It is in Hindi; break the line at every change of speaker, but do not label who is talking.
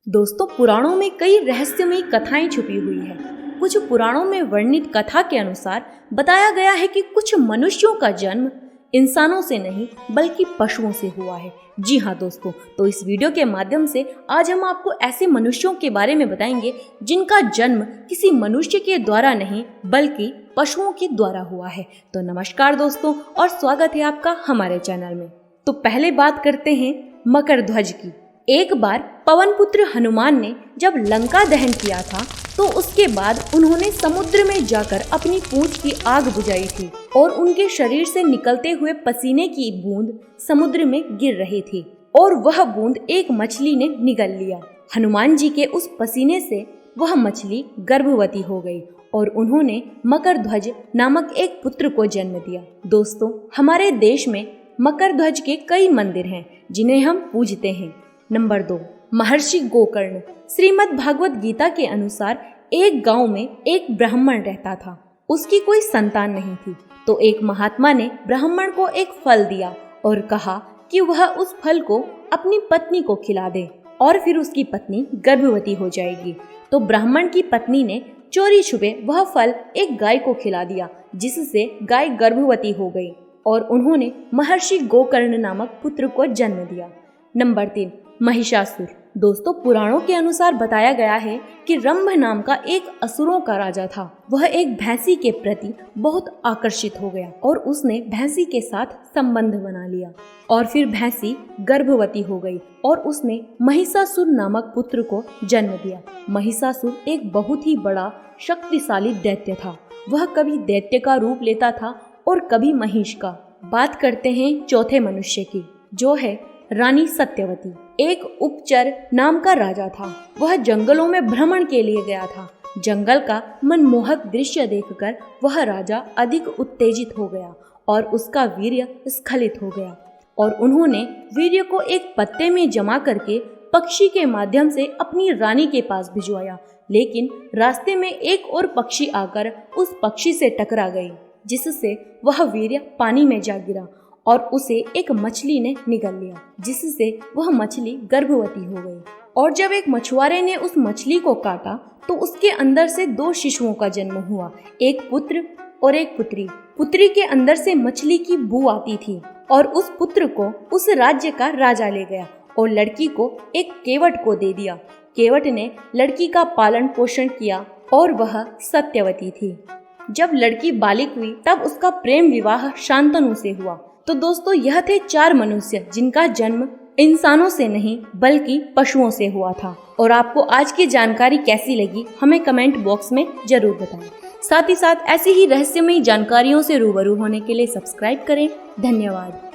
दोस्तों, पुराणों में कई रहस्यमयी कथाएं छुपी हुई है। कुछ पुराणों में वर्णित कथा के अनुसार बताया गया है कि कुछ मनुष्यों का जन्म इंसानों से नहीं बल्कि पशुओं से हुआ है। जी हाँ दोस्तों, तो इस वीडियो के माध्यम से आज हम आपको ऐसे मनुष्यों के बारे में बताएंगे जिनका जन्म किसी मनुष्य के द्वारा नहीं बल्कि पशुओं के द्वारा हुआ है। तो नमस्कार दोस्तों और स्वागत है आपका हमारे चैनल में। तो पहले बात करते हैं मकरध्वज की। एक बार पवन पुत्र हनुमान ने जब लंका दहन किया था तो उसके बाद उन्होंने समुद्र में जाकर अपनी पूंछ की आग बुझाई थी और उनके शरीर से निकलते हुए पसीने की बूंद समुद्र में गिर रही थी और वह बूंद एक मछली ने निगल लिया। हनुमान जी के उस पसीने से वह मछली गर्भवती हो गई और उन्होंने मकरध्वज नामक एक पुत्र को जन्म दिया। दोस्तों, हमारे देश में मकरध्वज के कई मंदिर हैं जिन्हें हम पूजते हैं। नंबर 2, महर्षि गोकर्ण। श्रीमद् भागवत गीता के अनुसार एक गांव में एक ब्राह्मण रहता था। उसकी कोई संतान नहीं थी, तो एक महात्मा ने ब्राह्मण को एक फल दिया और कहा कि वह उस फल को अपनी पत्नी को खिला दे और फिर उसकी पत्नी गर्भवती हो जाएगी। तो ब्राह्मण की पत्नी ने चोरी छुपे वह फल एक गाय को खिला दिया, जिससे गाय गर्भवती हो गई और उन्होंने महर्षि गोकर्ण नामक पुत्र को जन्म दिया। नंबर 3, महिषासुर। दोस्तों, पुराणों के अनुसार बताया गया है कि रंभ नाम का एक असुरों का राजा था। वह एक भैंसी के प्रति बहुत आकर्षित हो गया और उसने भैंसी के साथ संबंध बना लिया और फिर भैंसी गर्भवती हो गई और उसने महिषासुर नामक पुत्र को जन्म दिया। महिषासुर एक बहुत ही बड़ा शक्तिशाली दैत्य था। वह कभी दैत्य का रूप लेता था और कभी महिष का। बात करते हैं चौथे मनुष्य की, जो है रानी सत्यवती। एक उपचर नाम का राजा था। वह जंगलों में भ्रमण के लिए गया था। जंगल का मनमोहक दृश्य देखकर वह राजा अधिक उत्तेजित हो गया और उसका वीर्य स्खलित हो गया और उन्होंने वीर्य को एक पत्ते में जमा करके पक्षी के माध्यम से अपनी रानी के पास भिजवाया। लेकिन रास्ते में एक और पक्षी आकर उस पक्षी से टकरा गई, जिससे वह वीर्य पानी में जा गिरा और उसे एक मछली ने निगल लिया, जिससे वह मछली गर्भवती हो गई। और जब एक मछुआरे ने उस मछली को काटा तो उसके अंदर से 2 शिशुओं का जन्म हुआ, एक पुत्र और एक पुत्री। पुत्री के अंदर से मछली की बू आती थी और उस पुत्र को उस राज्य का राजा ले गया और लड़की को एक केवट को दे दिया। केवट ने लड़की का पालन पोषण किया और वह सत्यवती थी। जब लड़की बालिक हुई तब उसका प्रेम विवाह शांतनु से हुआ। तो दोस्तों, यह थे 4 मनुष्य जिनका जन्म इंसानों से नहीं बल्कि पशुओं से हुआ था। और आपको आज की जानकारी कैसी लगी हमें कमेंट बॉक्स में जरूर बताएं। साथ ही साथ ऐसी ही रहस्यमयी जानकारियों से रूबरू होने के लिए सब्सक्राइब करें। धन्यवाद।